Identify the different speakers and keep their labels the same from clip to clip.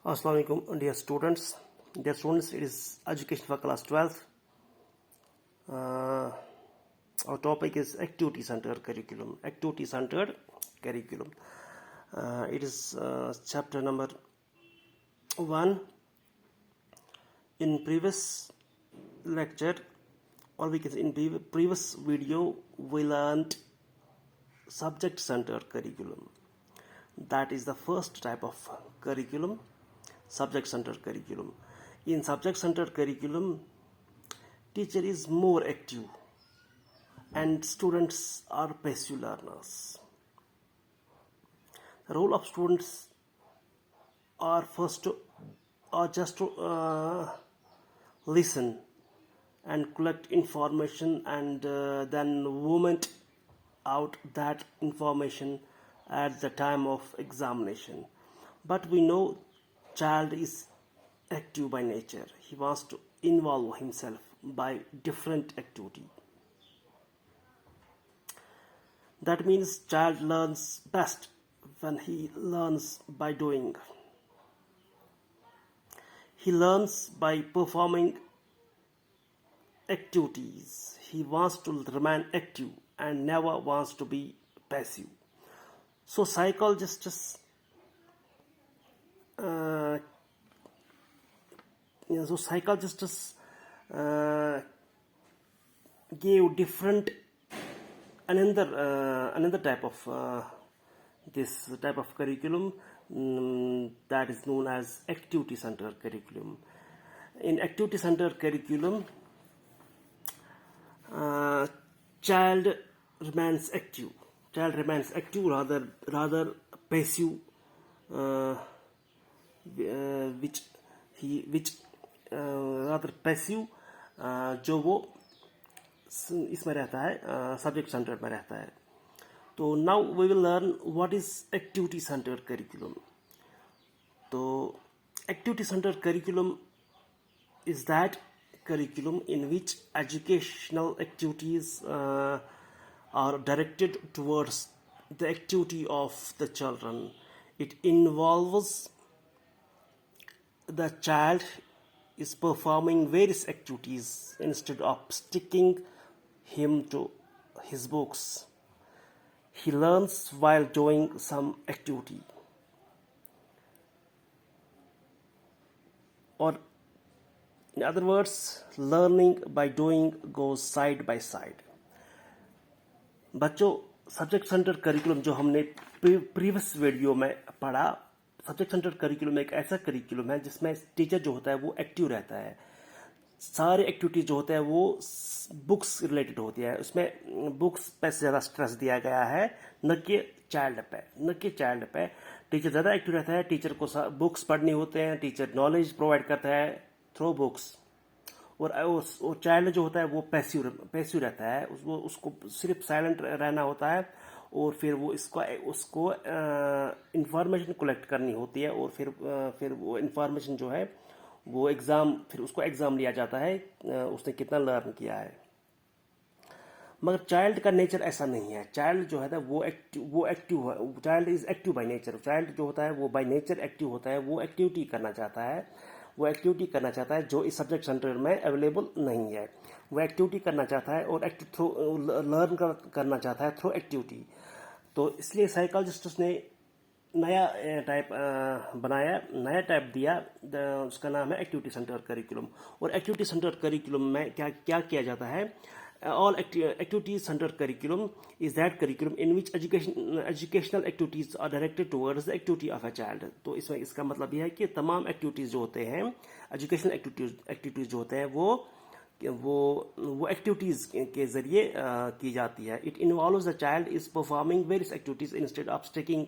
Speaker 1: Assalamu alaikum, dear students. Dear students, it is education for class 12th. Our topic is activity-centered curriculum. Activity-centered curriculum. It is chapter number 1. In previous lecture, or we can say in previous video, we learned subject-centered curriculum. That is the first type of curriculum, subject-centered curriculum. In subject-centered curriculum, teacher is more active and students are passive learners. The role of students are just to listen and collect information and then vomit out that information at the time of examination. But we know child is active by nature. He wants to involve himself by different activity. That means child learns best when he learns by doing. He learns by performing activities. He wants to remain active and never wants to be passive. So psychologists gave different another type of this type of curriculum that is known as activity-centered curriculum. In activity-centered curriculum, child remains active. Child remains active rather passive, which rather passive जो वो इसमें रहता है subject centred में रहता है. तो now we will learn what is activity centred curriculum. तो activity centred curriculum is that curriculum in which educational activities are directed towards the activity of the children. It involves the child is performing various activities instead of sticking him to his books. He learns while doing some activity. Or in other words, learning by doing goes side by side. बच्चों, subject centred curriculum जो हमने previous video में पढ़ा, subject centred curriculum एक ऐसा curriculum है जिसमें teacher जो होता है वो एक्टिव रहता है. सारे एक्टिविटीज जो होते हैं वो बुक्स रिलेटेड होती है. उसमें बुक्स पे ज़्यादा स्ट्रेस दिया गया है, न कि चाइल्ड पे. टीचर ज़्यादा एक्टिव रहता है. टीचर को बुक्स पढ़नी होते हैं. टीचर नॉलेज प्रोवाइड करता है थ्रू बुक्स. और चाइल्ड जो होता है वो पैसिव रहता है. उसको सिर्फ साइलेंट रहना होता है और फिर वो उसको इंफॉर्मेशन कलेक्ट करनी होती है. और फिर वो इंफॉर्मेशन जो है वो फिर उसको एग्ज़ाम लिया जाता है उसने कितना लर्न किया है. मगर चाइल्ड का नेचर ऐसा नहीं है. चाइल्ड जो है वो एक्टिव है. Child is active by nature. Child जो होता है वो बाय नेचर एक्टिव होता है. वो एक्टिविटी करना चाहता है जो इस सब्जेक्ट सेंटर में अवेलेबल नहीं है. वो एक्टिविटी करना चाहता है और लर्न करना चाहता है थ्रू एक्टिविटी. तो इसलिए साइकोलॉजिस्ट्स ने नया टाइप दिया. उसका नाम है एक्टिविटी सेंटर्ड करिकुलम. और एक्टिविटी सेंटर्ड करिकुलम में क्या किया जाता है? All activity centered curriculum is that curriculum in which educational activities are directed towards the activity of a child. तो इसमें इसका मतलब यह है कि तमाम एक्टिविटीज़ जो होते हैं, एजुकेशनल एक्टिविटीज़ जो होते हैं वो एक्टिविटीज़ के ज़रिए की जाती है. It involves the child is performing various activities instead of sticking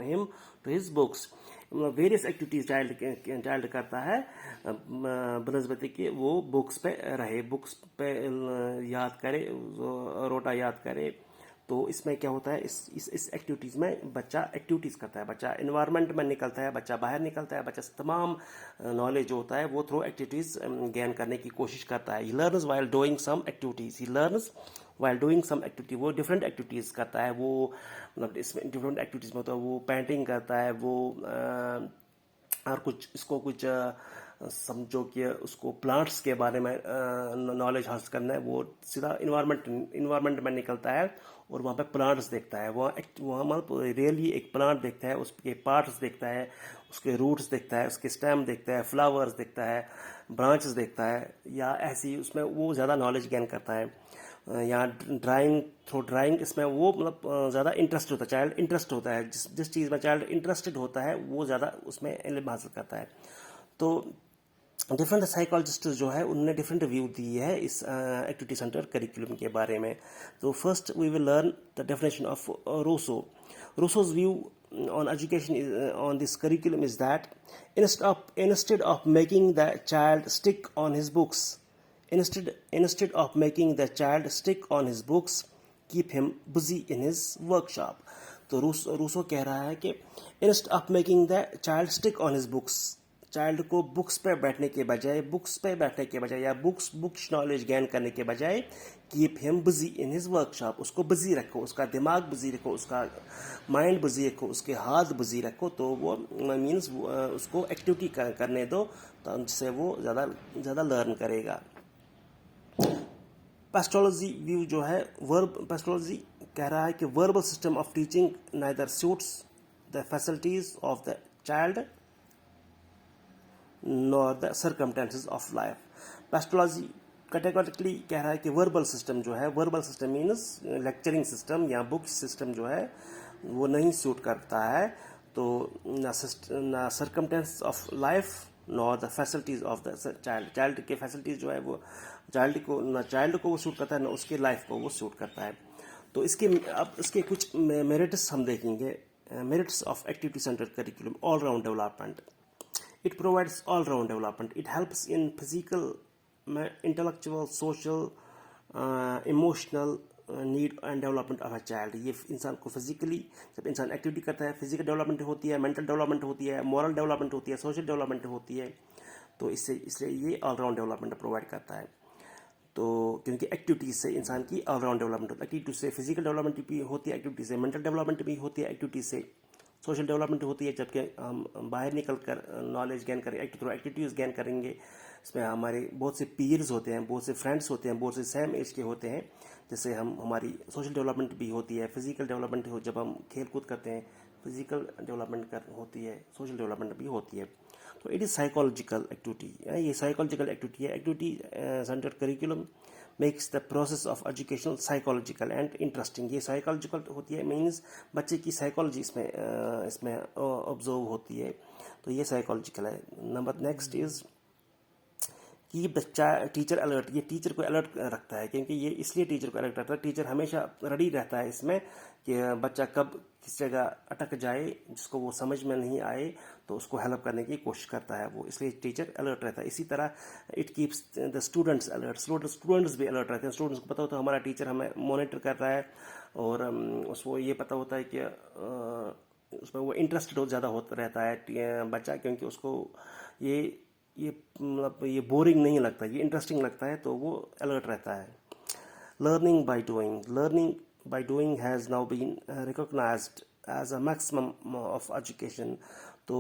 Speaker 1: him to his books. Various activities child करता है बनस्बत कि वो बुक्स पे रहे, बुक्स पे याद करे, रोटा याद करे. तो इसमें क्या होता है, इस एक्टिविटीज़ में बच्चा एक्टिविटीज़ करता है. बच्चा इन्वायरमेंट में निकलता है, बच्चा बाहर निकलता है. बच्चा तमाम नॉलेज जो होता है वो थ्रू एक्टिविटीज़ गेन करने की कोशिश करता है. He learns while doing some activity. वो डिफरेंट एक्टिविटीज़ करता है. वो मतलब इसमें डिफरेंट एक्टिविटीज़ में होता है वो पेंटिंग करता है, वो और कुछ इसको कुछ समझो कि उसको प्लांट्स के बारे में नॉलेज हासिल करना है, वो सीधा इन्वायरमेंट में निकलता है और वहाँ पे प्लांट्स देखता है। वहाँ मतलब रियली एक प्लांट देखता है, उसके पार्ट्स देखता है, उसके रूट्स देखता है, उसके स्टेम देखता है, फ्लावर्स देखता है, ब्रांचेस देखता है, या ऐसी उसमें वो ज़्यादा नॉलेज गेन करता है। या थ्रू ड्राइंग इसमें वो मतलब ज़्यादा इंटरेस्ट होता है, चाइल्ड इंटरेस्ट होता है, जिस जिस चीज़ में चाइल्ड इंटरेस्टेड होता है वो ज़्यादा उसमें इल्म हासिल करता है। तो डिफरेंट साइकोलॉजिस्ट जो है उन्होंने डिफरेंट व्यू दी है इस एक्टिविटी सेंटर करिकुलम के बारे में। तो first we will learn the definition of Rousseau's view on education on this curriculum is that instead of making the child stick on his books, instead of making the child stick on his books, keep him busy in his workshop. तो Rousseau कह रहा है कि instead of making the child stick on his books, child को books पे बैठने के बजाय या बुक्स नॉलेज गेन करने के बजाय keep him busy in his workshop, उसको बिजी रखो, उसका दिमाग बिजी रखो, उसका माइंड बिजी रखो, उसके हाथ बिजी रखो। तो वो मीन्स उसको एक्टिविटी करने दो, तो जिससे वो ज़्यादा लर्न करेगा। पेस्ट्रोलॉजी व्यू जो है, पेस्ट्रोलॉजी कह रहा है कि verbal system of teaching neither suits the facilities of the child nor the circumstances of life. Pestalozzi categorically कह रहा है कि वर्बल सिस्टम जो है, verbal system means lecturing system या बुक सिस्टम जो है वो नहीं सूट करता है। तो ना circumstance of life nor the facilities of the child के फैसिलिटीज़ जो है वो चाइल्ड को वो सूट करता है, ना उसके लाइफ को वो सूट करता है। तो इसके कुछ मेरिट्स हम देखेंगे। Merits of activity centre curriculum: all round development, it provides all-round development. It helps in physical, intellectual, social, emotional need and development of a child. ये इंसान को फिजिकली, जब इंसान एक्टिविटी करता है, फिजिकल डेवलपमेंट होती है, मेंटल डेवलपमेंट होती है, मॉरल डेवलपमेंट होती है, सोशल डेवलपमेंट होती है। तो इसलिए ये ऑलराउंड डेवलपमेंट प्रोवाइड करता है। तो क्योंकि एक्टिविटीज़ से इंसान की ऑलराउंड डेवलपमेंट होती है, एक्टिविटी से फिजिकल डेवलपमेंट भी होती है, एक्टिविटी से मेंटल डेवलपमेंट भी होती है, एक्टिविटी से सोशल डेवलपमेंट होती है। जबकि हम बाहर निकल कर नॉलेज गेन करें, थ्रू एक्टिविटीज़ गेन करेंगे, इसमें हमारे बहुत से पीयर्स होते हैं, बहुत से फ्रेंड्स होते हैं, बहुत से सेम एज के होते हैं, जिससे हमारी सोशल डेवलपमेंट भी होती है, फिजिकल डेवलपमेंट जब हम खेल कूद करते हैं, फिजिकल डेवलपमेंट होती है, सोशल डेवलपमेंट भी होती है। तो इट इज़ साइकोलॉजिकल एक्टिविटी, ये साइकोलॉजिकल एक्टिविटी है। Activity centre curriculum makes the process of education psychological and interesting. ये साइकोलॉजिकल होती है, मीन्स बच्चे की साइकोलॉजी इसमें ऑब्जर्व होती है, तो ये साइकोलॉजिकल है। नंबर नेक्स्ट इज़ कि बच्चा टीचर अलर्ट, ये टीचर को अलर्ट रखता है, क्योंकि ये इसलिए टीचर को अलर्ट रखता है, टीचर हमेशा रेडी रहता है इसमें कि बच्चा कब किस जगह अटक जाए, जिसको वो समझ में नहीं आए तो उसको हेल्प करने की कोशिश करता है वो, इसलिए टीचर अलर्ट रहता है। इसी तरह it keeps the students alert, students भी अलर्ट रहते हैं। स्टूडेंट्स को पता होता है हमारा टीचर हमें मॉनिटर कर रहा है, और उसको ये पता होता है कि उसमें वो इंटरेस्टेड ज़्यादा होता रहता है बच्चा, क्योंकि उसको ये मतलब ये बोरिंग नहीं लगता, ये इंटरेस्टिंग लगता है, तो वो अलर्ट रहता है। Learning by doing has now been recognised as a maximum of education. तो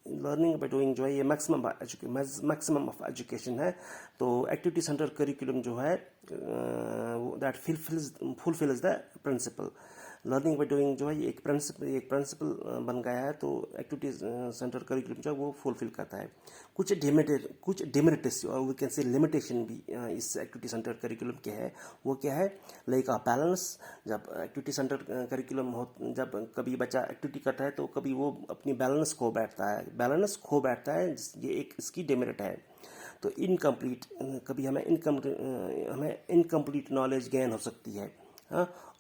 Speaker 1: लर्निंग बाय डूइंग जो है ये मैक्सिमम ऑफ एजुकेशन है। तो एक्टिविटी सेंटर करिकुलम जो है that fulfils the principle. Learning by doing जो है ये एक प्रिंसिपल बन गया है, तो एक्टिविटी सेंटर करिकुलम जो है वो फुलफिल करता है। कुछ डिमेरिट्स और वी कैन से लिमिटेशन भी इस एक्टिविटी सेंटर करिकुलम के है। वो क्या है? Like of balance. जब एक्टिविटी सेंटर करिकुलम जब कभी बच्चा एक्टिविटी करता है तो कभी वो अपनी बैलेंस खो बैठता है, ये एक इसकी डिमेरिट है। तो इनकम्प्लीट, कभी हमें इनकम्प्लीट नॉलेज गेन हो सकती है।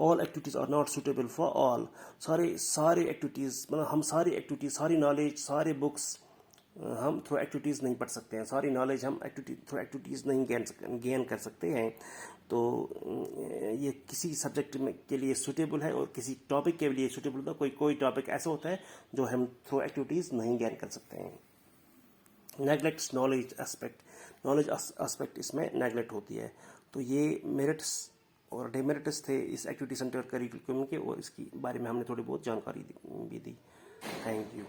Speaker 1: All activities are not suitable for all. सारे एक्टिविटीज़ मतलब हम सारी एक्टिविटीज़, सारी नॉलेज, सारे बुक्स हम थ्रू एक्टिविटीज़ नहीं पढ़ सकते हैं, सारी नॉलेज हम थ्रू एक्टिविटीज़ नहीं गेन कर सकते हैं। तो ये किसी सब्जेक्ट के लिए सूटेबल है और किसी टॉपिक के लिए सूटेबल होता है। कोई टॉपिक ऐसा होता है जो हम थ्रू एक्टिविटीज़ नहीं गेन कर सकते हैं। नेगलेक्ट्स नॉलेज एस्पेक्ट इसमें नेगलेक्ट होती है। तो ये मेरिट्स और डिमेरिट्स थे इस एक्टिविटी सेंटर करिकुलम के, और इसके बारे में हमने थोड़ी बहुत जानकारी भी दी। Thank you.